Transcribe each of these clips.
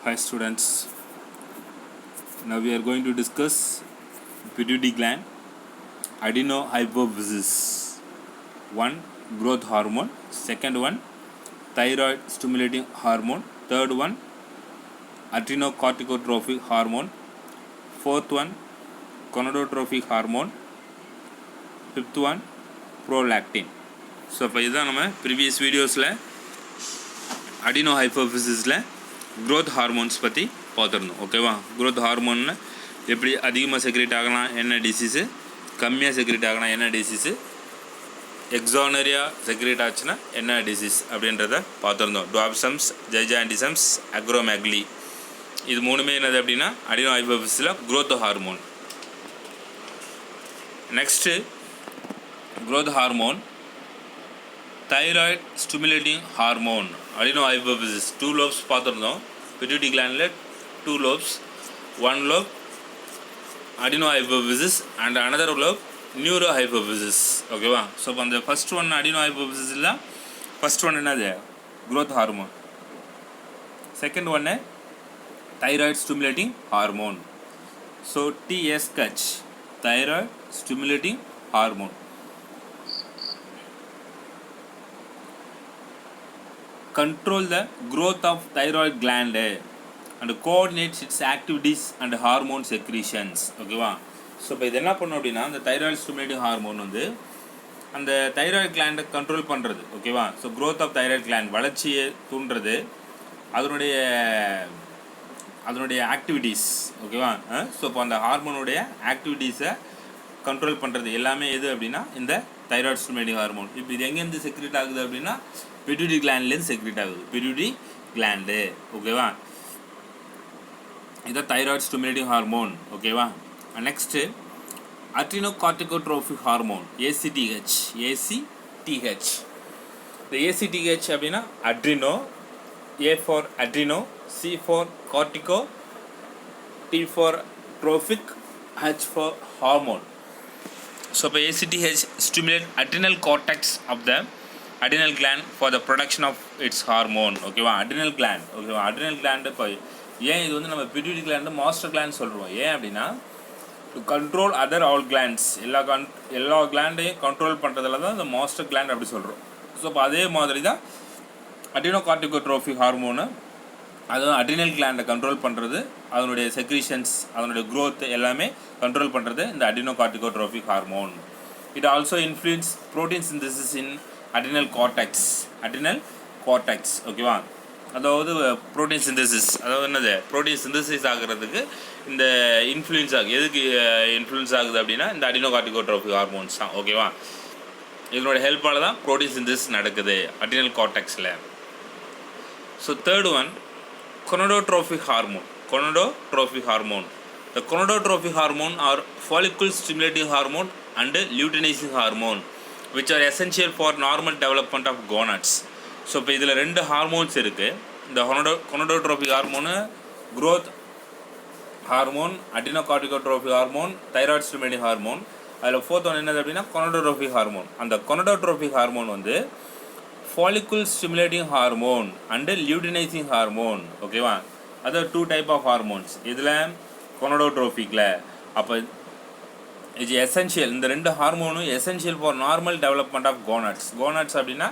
Hi students, now we are going to discuss pituitary gland, adenohypophysis. One, growth hormone. Second one, thyroid stimulating hormone. Third one, adrenocorticotrophic hormone. Fourth one, gonadotrophic hormone. Fifth one, prolactin. So இப்போ இதுதான் நம்ம previous வீடியோஸில் அடினோஹைப்போஃபிசிஸில் growth hormones பற்றி பார்த்துருந்தோம். ஓகேவா? Growth ஹார்மோன்னு எப்படி அதிகமாக secrete ஆகலாம், என்ன டிசீஸு, கம்மியாக செக்ரேட் ஆகலாம், என்ன டிசீஸு, எக்ஸானரியா செக்ரேட் ஆச்சுன்னா என்ன டிசீஸ் அப்படின்றத பார்த்துருந்தோம். டுவாப்சம்ஸ், ஜைஜாண்டிசம்ஸ், அக்ரோமேக்லி, இது மூணுமே என்னது அப்படின்னா அடினோஹைப்போஃபிசிஸில் growth hormone. Next growth hormone, thyroid stimulating hormone, adenohypophysis. 2 lobes பார்த்துருந்தோம். பிட்யூட்டரி கிளாண்டில் 2 lobes, 1 lobe adenohypophysis and another lobe neurohypophysis. ஓகேவா? ஸோ இப்போ அந்த ஃபஸ்ட் ஒன் அடினோஹைப்போஃபிசிஸில் ஃபஸ்ட் ஒன் என்னது க்ரோத் ஹார்மோன், செகண்ட் ஒன்று thyroid stimulating hormone. So TSH, thyroid stimulating hormone. Control the growth of thyroid gland and coordinates its activities and hormone secretions. ஓகேவா? So இப்போ இது என்ன பண்ணும் அப்படின்னா அந்த தைராய்டு ஸ்டிமுலேட்டிங் ஹார்மோன் வந்து அந்த தைராய்டு கிளாண்டை கண்ட்ரோல் பண்ணுறது. ஓகேவா? So growth of thyroid gland, வளர்ச்சியை தூண்டுறது, அதனுடைய ஆக்டிவிட்டீஸ். ஓகேவா? ஸோ இப்போ அந்த ஹார்மோனுடைய ஆக்டிவிட்டீஸை கண்ட்ரோல் பண்ணுறது எல்லாமே எது அப்படின்னா இந்த தைராய்டு ஸ்டிமுலேட்டிங் ஹார்மோன். இப்போ இது எங்கேருந்து செக்ரேட் ஆகுது அப்படின்னா பிட்யூட்டரி கிளாண்ட்லேருந்து செக்ரேட் ஆகுது. Pituitary gland. ஓகேவா? இது தைராய்டு ஸ்டிமுலேட்டிங் ஹார்மோன். ஓகேவா? Next adrenocorticotropic hormone, ACTH. இந்த ACTH அப்படின்னா Adreno, A for adreno, C for cortico, T for trophic, H for hormone. So by ACTH stimulate adrenal cortex of the adrenal gland for the production of its hormone. ஓகேவா? adrenal gland. ஓகேவா? adrenal gland இப்போ ஏன் இது வந்து நம்ம pituitary gland master gland சொல்கிறோம். ஏன் அப்படின்னா to control other all glands, எல்லா கிளாண்டையும் கண்ட்ரோல் பண்ணுறதுல தான் இந்த மாஸ்டர் கிளாண்ட் அப்படி சொல்கிறோம். ஸோ இப்போ அதே மாதிரி தான் அட்ரினோகார்டிகோட்ரோபிக் ஹார்மோனு, அதுவும் அட்ரினல் கிளாண்டை கண்ட்ரோல் பண்ணுறது, அதனுடைய செக்ரீஷன்ஸ், அதனுடைய க்ரோத் எல்லாமே கண்ட்ரோல் பண்ணுறது இந்த adrenocorticotropic hormone. It also influence protein synthesis in adrenal cortex. ஓகேவா? அதாவது ப்ரோட்டீன் சிந்தசிஸ், அதாவது என்னது ப்ரோட்டீன் சிந்தசிஸ் ஆகிறதுக்கு இந்த இன்ஃப்ளூயன்ஸ் ஆகுது. எதுக்கு இன்ஃப்ளூயன்ஸ் ஆகுது அப்படின்னா இந்த அட்ரினோகார்டிகோட்ரோபிக் ஹார்மோன்ஸ் தான். ஓகேவா? இதனோட ஹெல்ப்பால் தான் ப்ரோட்டீன் சிந்தசிஸ் நடக்குது அட்ரினல் கார்டெக்ஸில். So third one gonadotrophic hormone. The gonadotrophic hormone are follicle stimulating hormone and luteinizing hormone, which are essential for normal development of gonads. So இப்போ இதில் 2 ஹார்மோன்ஸ் இருக்குது. இந்த gonadotrophic hormone growth hormone, adrenocorticotropic hormone, thyroid stimulating hormone. அதில் fourth one என்னது அப்படின்னா gonadotrophic hormone. அந்த gonadotrophic hormone வந்து follicle stimulating hormone and luteinizing hormone. ஓகேவா? அது 2 type of hormones. இதில் gonadotropicல அப்போ இது எசென்ஷியல், இந்த 2 ஹார்மோனும் essential for normal development of gonads அப்படின்னா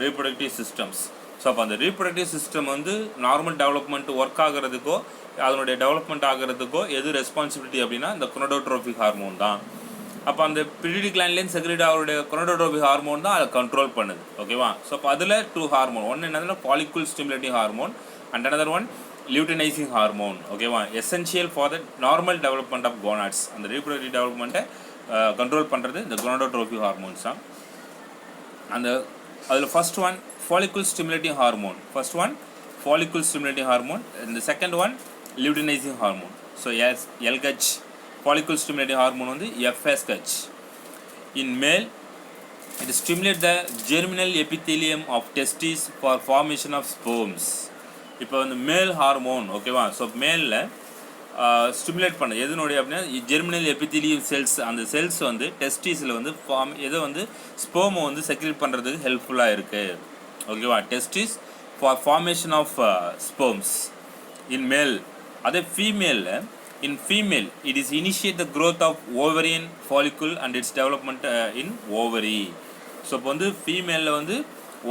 ரீப்ரொடக்டிவ் சிஸ்டம்ஸ். ஸோ அப்போ அந்த ரீப்ரொடக்டிவ் சிஸ்டம் வந்து நார்மல் டெவலப்மெண்ட் ஒர்க் ஆகிறதுக்கோ அதனுடைய டெவலப்மெண்ட் ஆகிறதுக்கோ எது ரெஸ்பான்சிபிலிட்டி அப்படின்னா இந்த gonadotrophic ஹார்மோன் தான். அப்போ அந்த பிட்யூட்டரி கிளாண்ட்லேருந்து செக்ரேட் ஆகிற gonadotrophic ஹார்மோன் தான் அதை கண்ட்ரோல் பண்ணுது. ஓகேவா? ஸோ அப்போ அதில் 2 ஹார்மோன், ஒன்று என்னதுன்னா follicle stimulating hormone and another one luteinizing hormone. ஓகேவா? Essential for the normal development of gonads, அந்த ரீப்ரொடக்டிவ் டெவலப்மெண்ட்டை கண்ட்ரோல் பண்ணுறது இந்த gonadotrophic ஹார்மோன்ஸ் தான். அந்த அதில் first one follicle stimulating hormone, and the second one luteinizing hormone. So LH follicle stimulating hormone வந்து FSH. In male, it stimulates the germinal epithelium of testes for formation of sperms. இப்போ வந்து மேல் hormone. ஓகேவா? So மேலில் stimulate பண்ண எதுனுடைய அப்படின்னா germinal epithelium cells, அந்த cells வந்து டெஸ்டிஸில் வந்து எதை வந்து ஸ்பெர்மை வந்து செக்ரேட் பண்ணுறதுக்கு ஹெல்ப்ஃபுல்லாக இருக்குது. ஓகேவா? Testis for formation of sperms. in male. அதே ஃபீமேலில் in female it is initiate the growth of ovarian follicle and its development in ovary. So இப்போ வந்து ஃபீமேலில் வந்து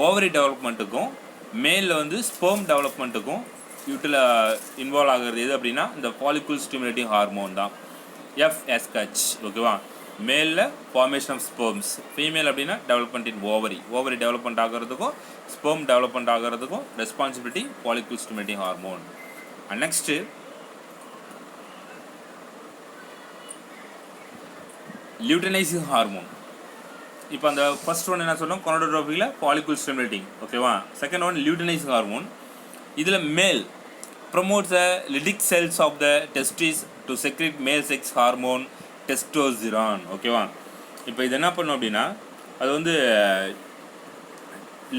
ஓவரி டெவலப்மெண்ட்டுக்கும் மேலில் வந்து ஸ்பெர்ம் டெவலப்மெண்ட்டுக்கும் இன்வால்வ் ஆகிறது எது அப்படின்னா இந்த ஃபாலிகுல் ஸ்டிமுலேட்டிங் ஹார்மோன் தான், FSH. ஓகேவா? மேலில் ஃபார்மேஷன் ஆஃப் ஸ்பெர்ம்ஸ், ஃபீமேல் அப்படின்னா டெவலப்மெண்ட் இன் ஓவரி டெவலப்மெண்ட் ஆகிறதுக்கும் ஸ்பெர்ம் டெவலப்மெண்ட் ஆகிறதுக்கும் responsibility follicle stimulating hormone. And next luteinizing hormone. இப்போ அந்த ஃபர்ஸ்ட் ஒன் என்ன சொன்னோம், கொனடோட்ரோபியில் ஃபாலிகுல் ஸ்டிமுலேட்டிங். ஓகேவா? Second one luteinizing hormone. இதில் male promotes the Leydig cells of the testis to secrete male sex hormone testosterone. ஓகேவா? இப்போ இது என்ன பண்ணும் அப்படின்னா அது வந்து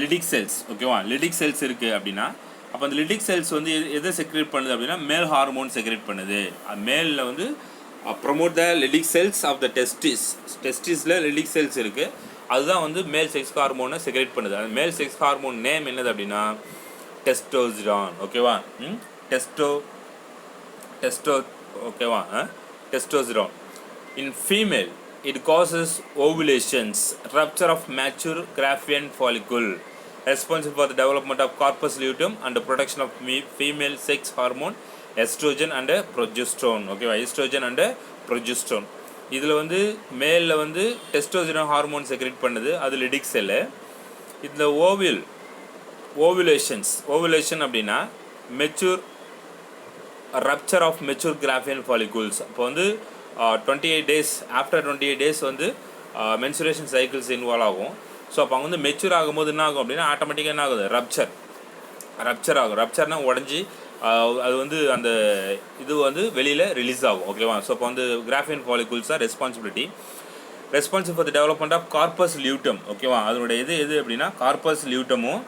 லிடிக் செல்ஸ். ஓகேவா? லிடிக் செல்ஸ் இருக்குது அப்படின்னா அப்போ அந்த லிடிக் செல்ஸ் வந்து எதை செக்ரேட் பண்ணுது அப்படின்னா மேல் ஹார்மோன் செக்ரேட் பண்ணுது. மேலில் வந்து promote the Leydig cells of the டெஸ்டிஸில் லிடிக் செல்ஸ் இருக்குது, அதுதான் வந்து மேல் செக்ஸ் ஹார்மோனை செக்ரேட் பண்ணுது. அந்த மேல் செக்ஸ் ஹார்மோன் நேம் என்னது அப்படின்னா டெஸ்டோஸ்டிரான். ஓகேவா? டெஸ்டோ ஓகேவா? Testosterone. In female it causes ovulations, rupture of mature Graafian follicle, responsible for the development of corpus luteum and the production of female sex hormone estrogen and progesterone. ஓகேவா? Estrogen and progesterone. இதில் வந்து மேலில் வந்து testosterone hormone secrete பண்ணுது, அது Leydig cell. இந்த ovulation அப்படின்னா mature rupture of mature Graafian follicles. இப்போ வந்து 28 டேஸ் ஆஃப்டர் 28 டேஸ் வந்து மென்சுரேஷன் சைக்கிள்ஸ் இன்வால்வ் ஆகும். ஸோ அப்போ அவங்க வந்து மெச்சூர் ஆகும்போது என்ன ஆகும் அப்படின்னா ஆட்டோமேட்டிக்காக என்ன ஆகுது, ரப்சர் ஆகும். ரப்சர்னா உடஞ்சி அது வந்து அந்த இது வந்து வெளியில் ரிலீஸ் ஆகும். ஓகேவா? ஸோ அப்போ வந்து Graafian follicles are responsible for the development of corpus luteum. ஓகேவா? அதனுடைய எது அப்படின்னா கார்பஸ் லியூட்டமும்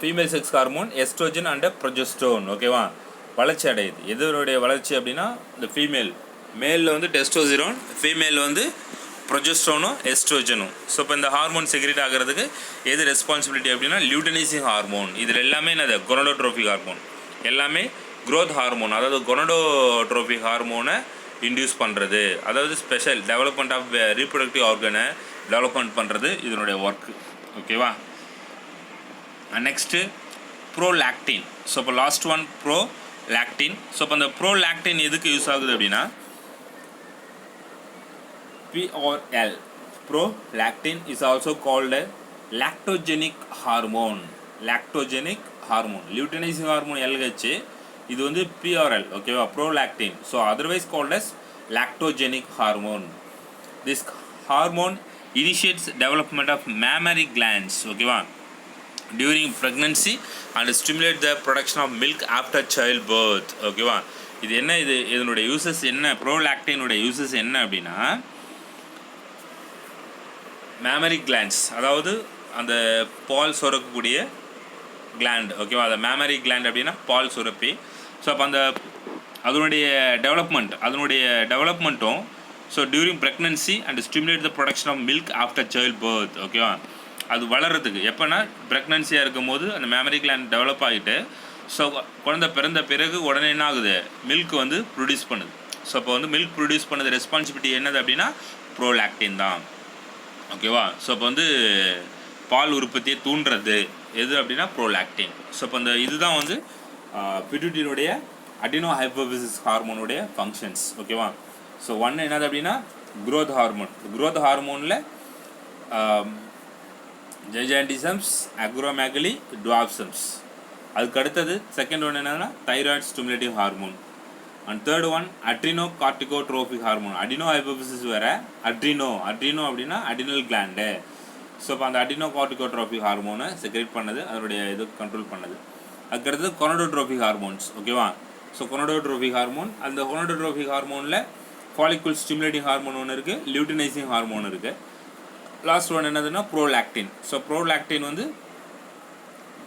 female sex hormone estrogen and progesterone. ஓகேவா? வளர்ச்சி அடையுது. எதனுடைய வளர்ச்சி அப்படின்னா இந்த மேலில் வந்து டெஸ்டோஸ்டிரான், ஃபீமேலில் வந்து ப்ரொஜெஸ்ட்ரோனும் எஸ்ட்ரோஜனும். ஸோ இப்போ இந்த ஹார்மோன் செக்ரேட் ஆகிறதுக்கு எது ரெஸ்பான்சிபிலிட்டி அப்படின்னா லியூட்டனைசிங் ஹார்மோன். இதில் எல்லாமே என்னது கொனடோட்ரோபிக் ஹார்மோன், எல்லாமே க்ரோத் ஹார்மோன், அதாவது கொனடோட்ரோபிக் ஹார்மோனை இன்டியூஸ் பண்ணுறது, அதாவது ஸ்பெஷல் டெவலப்மெண்ட் ஆஃப் ரீப்ரொடக்டிவ் ஆர்கனை டெவலப்மெண்ட் பண்ணுறது இதனுடைய ஒர்க்கு. ஓகேவா? Next prolactin. ஸோ இப்போ லாஸ்ட் ஒன் ப்ரோலாக்டின். ஸோ இப்போ அந்த ப்ரோலாக்டின் எதுக்கு யூஸ் ஆகுது அப்படின்னா PRL, prolactin is also called a lactogenic hormone. Luteinizing hormone LH, இது வந்து PRL. ஓகேவா? prolactin. So otherwise called as lactogenic hormone. This hormone initiates development of mammary glands. ஓகேவா? during pregnancy and stimulate the production of milk after childbirth. ஓகேவா? இது என்ன, இதனுடைய uses என்ன, ப்ரோலாக்டினுடைய uses என்ன அப்படின்னா மேமரி கிளாண்ட்ஸ், அதாவது அந்த பால் சுரக்கக்கூடிய கிளாண்ட். ஓகேவா? அந்த மேமரி கிளாண்ட் அப்படின்னா பால் சுரப்பி. ஸோ அப்போ அந்த அதனுடைய டெவலப்மெண்ட்டும் so during pregnancy and stimulate the production of milk after child birth. ஓகேவா? அது வளர்கிறதுக்கு எப்போனா ப்ரெக்னன்சியாக இருக்கும் போது அந்த மேமரி கிளாண்ட் டெவலப் ஆகிட்டு ஸோ குழந்தை பிறந்த பிறகு உடனே என்ன ஆகுது, மில்க் வந்து ப்ரொடியூஸ் பண்ணுது. ஸோ அப்போ வந்து மில்க் ப்ரொடியூஸ் பண்ணது ரெஸ்பான்சிபிலிட்டி என்னது அப்படின்னா ப்ரோலாக்டின் தான். ஓகேவா? ஸோ இப்போ வந்து பால் உற்பத்தியை தூண்டுறது எது அப்படின்னா ப்ரோலாக்டின். ஸோ இப்போ இந்த இதுதான் வந்து பிட்யூட்டரியுடைய அடினோ ஹைப்போஃபிசிஸ் ஹார்மோனுடைய ஃபங்க்ஷன்ஸ். ஓகேவா? ஸோ ஒன்று என்னது அப்படின்னா க்ரோத் ஹார்மோனில் ஜைஜாண்டிசம்ஸ், அக்ரோமேகலி, டுவாப்சம்ஸ். அதுக்கு அடுத்தது செகண்ட் ஒன் என்னன்னா thyroid stimulative hormone. And third one adrenocorticotropic hormone. Adenohypophysis வேறு, அட்ரினோ அப்படின்னா அடினல் கிளாண்டு. ஸோ இப்போ அந்த அடினோ கார்டிகோட்ரோபிக் ஹார்மோனை செக்ரேட் பண்ணது, அதனுடைய இது கண்ட்ரோல் பண்ணது. அதுக்கடுத்தது கொனடோட்ரோபிக் ஹார்மோன்ஸ். ஓகேவா? ஸோ கொனடோட்ரோபிக் ஹார்மோன், அந்த கொனடோட்ரோபிக் ஹார்மோனில் ஃபாலிகுல் ஸ்டிமுலேட்டிங் ஹார்மோன் ஒன்று இருக்குது, லியூட்டனைசிங் ஹார்மோன் இருக்குது. லாஸ்ட் ஒன் என்னதுன்னா ப்ரோலாக்டின். ஸோ ப்ரோலாக்டின் வந்து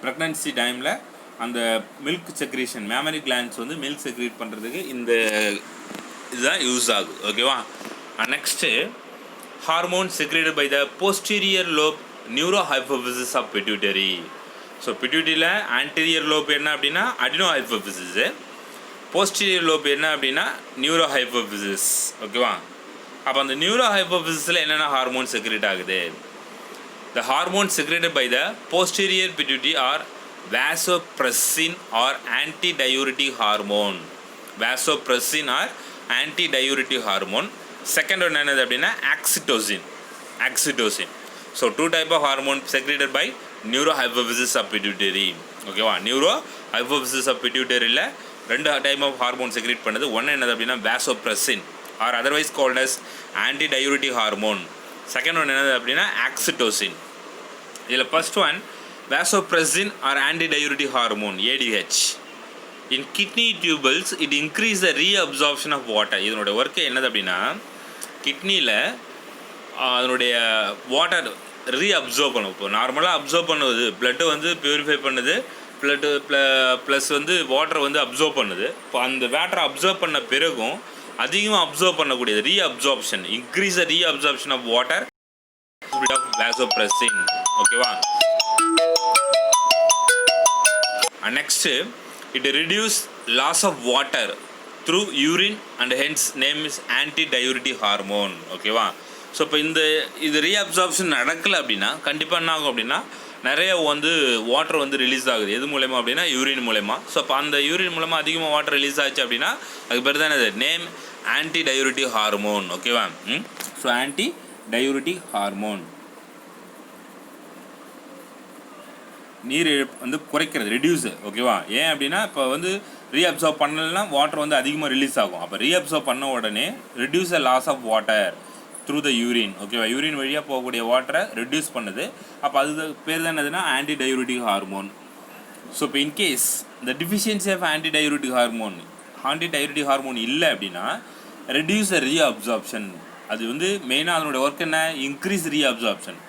ப்ரெக்னன்சி டைமில் அந்த மில்க் செக்ரேஷன், மேமரி கிளாண்ட்ஸ் வந்து மில்க் செக்ரேட் பண்ணுறதுக்கு இந்த இதுதான் யூஸ் ஆகுது. ஓகேவா? Next hormone secreted by the posterior lobe neurohypophysis of pituitary. So பிட்யூட்டரியில் ஆன்டீரியர் லோப் என்ன அப்படின்னா அடினோ ஹைப்போஃபிசிஸு, போஸ்டீரியர் லோப் என்ன அப்படின்னா நியூரோ ஹைப்போஃபிசிஸ். ஓகேவா? அப்போ அந்த நியூரோ ஹைப்போஃபிசிஸில் என்னென்ன ஹார்மோன் செக்ரேட் ஆகுது? The hormones secreted by the posterior pituitary are vasopressin or antidiuretic hormone. Vasopressin or antidiuretic hormone. Second one என்னது அப்படின்னா oxytocin. So two type of hormone secreted by neurohypophysis of pituitary. ஓகேவா? neurohypophysis of pituitaryல ரெண்டு type of hormone secrete பண்ணுது. ஒன்று என்னது அப்படின்னா vasopressin or otherwise called as antidiuretic hormone. Second one என்னது அப்படின்னா ஆக்சிடோசின். இதில் first one vasopressin or antidiuretic hormone ADH. In kidney tubules it increase the reabsorption of water. இதனுடைய work என்னது அப்படின்னா கிட்னியில் அதனுடைய வாட்டர் ரீஅப்சர்வ் பண்ணும். இப்போ நார்மலாக அப்சர்வ் பண்ணுவது பிளட்டு வந்து பியூரிஃபை பண்ணுது, பிளட்டு ப்ளஸ் வந்து வாட்டர் வந்து அப்சர்வ் பண்ணுது. இப்போ அந்த வாட்டரை அப்சர்வ் பண்ண பிறகும் அதிகமாக அப்சர்வ் பண்ணக்கூடியது reabsorption, increase the reabsorption of water of vasopressin. ஓகேவா? And next it reduce loss of water through urine and hence name is antidiuretic hormone. ஓகேவா? ஸோ இப்போ இது ரீஅப்சார்ப்ஷன் நடக்கலை அப்படின்னா கண்டிப்பாக என்ன ஆகும் அப்படின்னா நிறைய வந்து வாட்டர் வந்து ரிலீஸ் ஆகுது. எது மூலயமா அப்படின்னா யூரின் மூலயமா. ஸோ அப்போ அந்த யூரின் மூலமாக அதிகமாக வாட்டர் ரிலீஸ் ஆச்சு அப்படின்னா அதுக்கு பேர் தான் இது நேம் ஆன்டிடயூரிட்டிக் ஹார்மோன். ஓகேவா? ஸோ ஆன்டிடயூரிட்டிக் ஹார்மோன் நீர் வந்து குறைக்கிறது, ரெடியூஸு. ஓகேவா? ஏன் அப்படின்னா இப்போ வந்து ரீஅப்சர்வ் பண்ணலைன்னா வாட்டர் வந்து அதிகமாக ரிலீஸ் ஆகும். அப்போ ரீஅப்சர்வ் பண்ண உடனே reduce the loss of water through the urine. ஓகேவா? யூரின் வழியாக போகக்கூடிய வாட்டரை ரெடியூஸ் பண்ணுது. அப்போ அது பேர் தான் என்னதுன்னா ஆன்டிடயூரிட்டிக் ஹார்மோன். ஸோ இப்போ இன்கேஸ் இந்த டிஃபிஷியன்சி ஆஃப் ஆன்டிடயூரிட்டிக் ஹார்மோன் இல்லை அப்படின்னா ரெடியூஸ் த ரீஅப்சார்ப்ஷன். அது வந்து மெயினாக அதனுடைய ஒர்க் என்ன? Increase reabsorption.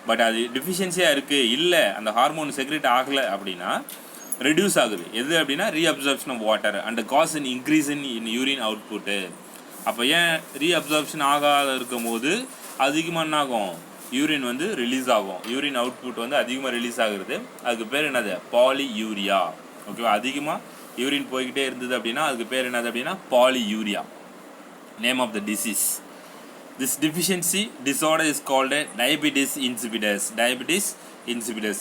பட் அது டிஃபிஷியன்சியாக இருக்குது, இல்லை அந்த ஹார்மோன் செக்ரேட் ஆகலை அப்படின்னா ரெடியூஸ் ஆகுது. எது அப்படின்னா reabsorption of water and cause in increase in urine output. அப்போ ஏன் ரீஅப்சார்ப்ஷன் ஆகாத இருக்கும் போது அதிகமாக என்ன ஆகும்? யூரின் வந்து ரிலீஸ் ஆகும். யூரின் அவுட்புட் வந்து அதிகமாக ரிலீஸ் ஆகுறது. அதுக்கு பேர் என்னது? பாலியூரியா. ஓகேவா? அதிகமாக யூரின் போய்கிட்டே இருந்தது அப்படின்னா அதுக்கு பேர் என்னது அப்படின்னா polyuria. Name of the disease. This deficiency disorder is called a diabetes insipidus.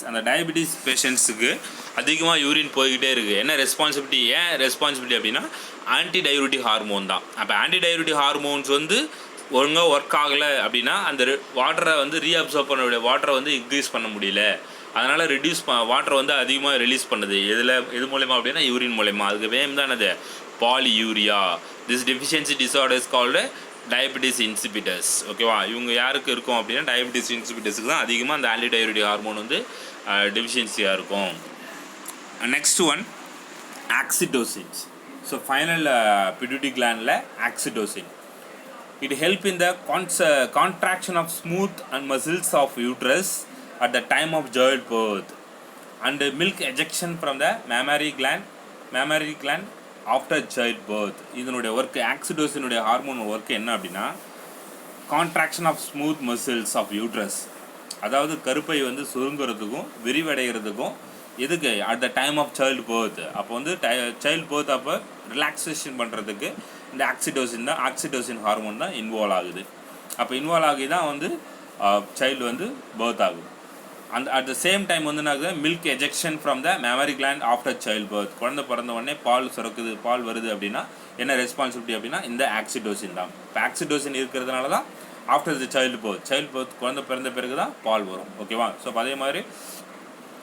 அந்த டயபிட்டிஸ் பேஷண்ட்ஸுக்கு அதிகமாக யூரின் போய்கிட்டே இருக்குது. என்ன ரெஸ்பான்சிபிலிட்டி? ஏன் ரெஸ்பான்சிபிலிட்டி அப்படின்னா ஆன்டிடயூரிட்டிக் ஹார்மோன் தான். அப்போ ஆன்டிடயூரிட்டிக் ஹார்மோன்ஸ் வந்து ஒழுங்காக ஒர்க் ஆகலை அப்படின்னா அந்த வாட்டரை வந்து ரீஅப்சர்வ் பண்ணக்கூடிய வாட்டரை வந்து இன்க்ரீஸ் பண்ண முடியல. அதனால் வாட்டர் வந்து அதிகமாக ரிலீஸ் பண்ணுது. எது மூலயமா அப்படின்னா யூரின் மூலயமா. அதுக்கு வேம் தான் அது polyuria. This deficiency disorder is called diabetes insipidus. ஓகேவா? இவங்க யாருக்கு இருக்கும் அப்படின்னா டயபிட்டிஸ் இன்சிபிடஸுக்கு தான் அதிகமாக அந்த ஆன்டிடயூரிட்டிக் ஹார்மோன் வந்து டெஃபிஷியன்சியாக இருக்கும். Next one oxytocins. So final pituitary கிளாண்டில் oxytocin. It help in the contraction of smooth and muscles of uterus at the time of childbirth and milk ejection from the mammary gland after childbirth. இதனுடைய work ஆக்சிடோசினுடைய hormone work என்ன அப்படின்னா contraction of smooth muscles of uterus. அதாவது கருப்பை வந்து சுருங்குறதுக்கும் விரிவடைகிறதுக்கும் எதுக்கு? At the time of child birth. அப்போ வந்து சைல்டு பர்த் அப்போ ரிலாக்ஸேஷன் பண்ணுறதுக்கு இந்த ஆக்சிடோசின் ஹார்மோன் தான் இன்வால்வ் ஆகுது. அப்போ இன்வால்வ் ஆகி தான் வந்து சைல்டு வந்து பர்த் ஆகுது. அட் த சேம் டைம் வந்து என்ன ஆகுது? Milk ejection from the mammary gland after child birth. குழந்தை பிறந்த உடனே பால் வருது அப்படின்னா என்ன ரெஸ்பான்சிபிலிட்டி அப்படின்னா இந்த ஆக்சிடோசின் தான். இப்போ ஆக்சிடோசின் இருக்கிறதுனால தான் ஆஃப்டர் த சைல்டு பர்த் குழந்தை பிறந்த பிறகு தான் பால் வரும். ஓகேவா? ஸோ அதே மாதிரி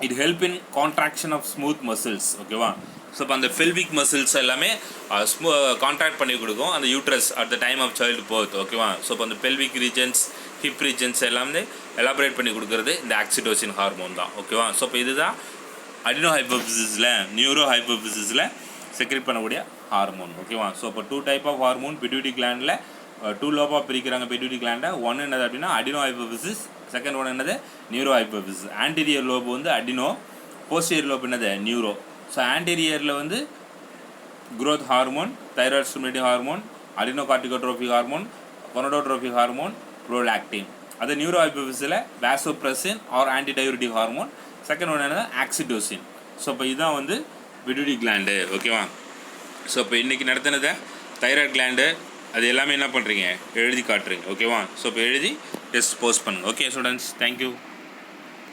it help in contraction of smooth muscles. ஓகேவா? ஸோ இப்போ அந்த பெல்விக் மசில்ஸ் எல்லாமே கான்ட்ராக்ட் பண்ணி கொடுக்கும் அந்த uterus at the time of child birth. ஓகேவா? ஸோ இப்போ அந்த பெல்விக் ரீஜன்ஸ், ஹிப் ரீஜன்ஸ் எல்லாமே எலாபரேட் பண்ணி கொடுக்குறது இந்த ஆக்சிடோசின் ஹார்மோன் தான். ஓகேவா? ஸோ இப்போ இதுதான் அடினோ ஹைப்போஃபிசிஸில் நியூரோ ஹைப்போஃபிசிஸில் செக்ரேட் பண்ணக்கூடிய ஹார்மோன். ஓகேவா? ஸோ இப்போ 2 டைப் ஆஃப் ஹார்மோன் பிட்யூட்டரி கிளாண்டில் 2 லோபாக பிரிக்கிறாங்க பிட்யூட்டரி கிளாண்டை. ஒன்று என்னது அப்படின்னா அடினோ ஹைப்போஃபிசிஸ், செகண்ட் ஒன் என்னது நியூரோ ஹைப்போஃபிசிஸ். ஆன்டீரியர் லோப் வந்து அடினோ, போஸ்டீரியர் லோப் என்னது நியூரோ. ஸோ ஆன்டீரியரில் வந்து growth hormone, thyroid stimulating hormone, adenocorticotropic hormone, gonadotropic hormone, prolactin. அது நியூரோ ஹைப்போஃபிசிஸில் vasopressin or antidiuretic hormone, second ஒன்று என்னன்னா ஆக்சிடோசின். ஸோ இப்போ இதுதான் வந்து பிட்யூட்டரி கிளாண்டு. ஓகேவா? ஸோ இப்போ இன்றைக்கி நடத்தினதை தைராய்டு கிளாண்டு அது எல்லாமே என்ன பண்ணுறீங்க, எழுதி காட்டுறீங்க. ஓகேவா? ஸோ இப்போ எழுதி டெஸ்ட் போஸ்ட் பண்ணுங்கள். Okay students, thank you.